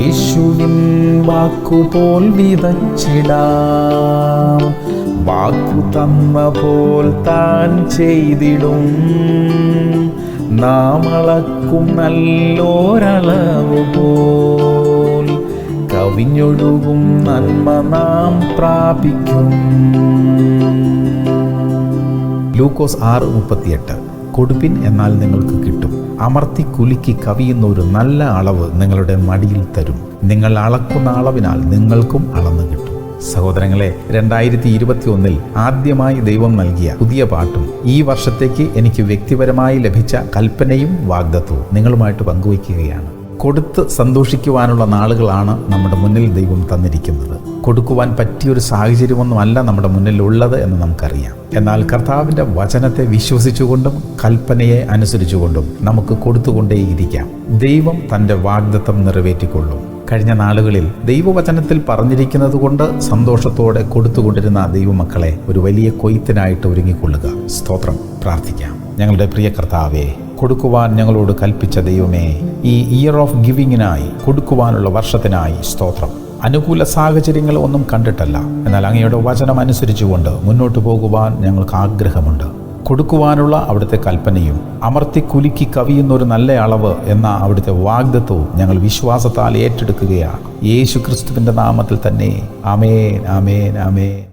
യേശുവിൻ വാക്കുപോൽ വിതച്ചിടാം. വാക്കു തന്ന പോൽ താൻ ചെയ്തിടും. നാം അളക്കും നല്ലോരളവ് പോൽ കവിഞ്ഞൊഴുകും നന്മ നാം പ്രാപിക്കും. ലൂക്കോസ് 6:38. കൊടുപ്പിൻ, എന്നാൽ നിങ്ങൾക്ക് കിട്ടും. അമർത്തി കുലുക്കി കവിയുന്ന ഒരു നല്ല അളവ് നിങ്ങളുടെ മടിയിൽ തരും. നിങ്ങൾ അളക്കുന്ന അളവിനാൽ നിങ്ങൾക്കും അളന്നു കിട്ടും. സഹോദരങ്ങളെ, 2021 ആദ്യമായി ദൈവം നൽകിയ പുതിയ പാട്ടും ഈ വർഷത്തേക്ക് എനിക്ക് വ്യക്തിപരമായി ലഭിച്ച കൽപ്പനയും വാഗ്ദത്തവും നിങ്ങളുമായിട്ട് പങ്കുവയ്ക്കുകയാണ്. കൊടുത്ത് സന്തോഷിക്കുവാനുള്ള നാളുകളാണ് നമ്മുടെ മുന്നിൽ ദൈവം തന്നിരിക്കുന്നത്. കൊടുക്കുവാൻ പറ്റിയൊരു സാഹചര്യമൊന്നുമല്ല നമ്മുടെ മുന്നിലുള്ളത് എന്ന് നമുക്കറിയാം. എന്നാൽ കർത്താവിൻ്റെ വചനത്തെ വിശ്വസിച്ചുകൊണ്ടും കൽപ്പനയെ അനുസരിച്ചുകൊണ്ടും നമുക്ക് കൊടുത്തുകൊണ്ടേയിരിക്കാം. ദൈവം തൻ്റെ വാഗ്ദത്തം നിറവേറ്റിക്കൊള്ളും. കഴിഞ്ഞ നാളുകളിൽ ദൈവവചനത്തിൽ പറഞ്ഞിരിക്കുന്നത് കൊണ്ട് സന്തോഷത്തോടെ കൊടുത്തുകൊണ്ടിരുന്ന ദൈവമക്കളെ ഒരു വലിയ കൊയ്ത്തിനായിട്ട് ഒരുങ്ങിക്കൊള്ളുക. സ്തോത്രം. പ്രാർത്ഥിക്കാം. ഞങ്ങളുടെ പ്രിയ കർത്താവേ, കൊടുക്കുവാൻ ഞങ്ങളോട് കൽപ്പിച്ച ദൈവമേ, ഈ ഇയർ ഓഫ് ഗിവിങ്ങിനായി, കൊടുക്കുവാനുള്ള വർഷത്തിനായി സ്തോത്രം. അനുകൂല സാഹചര്യങ്ങൾ ഒന്നും കണ്ടിട്ടല്ല, എന്നാൽ അങ്ങയുടെ വചനം അനുസരിച്ചുകൊണ്ട് മുന്നോട്ട് പോകുവാൻ ഞങ്ങൾക്ക് ആഗ്രഹമുണ്ട്. കൊടുക്കുവാനുള്ള അവിടുത്തെ കൽപ്പനയും അമർത്തി കുലുക്കി കവിയുന്ന ഒരു നല്ല അളവ് എന്ന അവിടുത്തെ വാഗ്ദത്തവും ഞങ്ങൾ വിശ്വാസത്താൽ ഏറ്റെടുക്കുകയാണ്. യേശു ക്രിസ്തുവിൻ്റെ നാമത്തിൽ തന്നെ. ആമേൻ, ആമേൻ, ആമേൻ.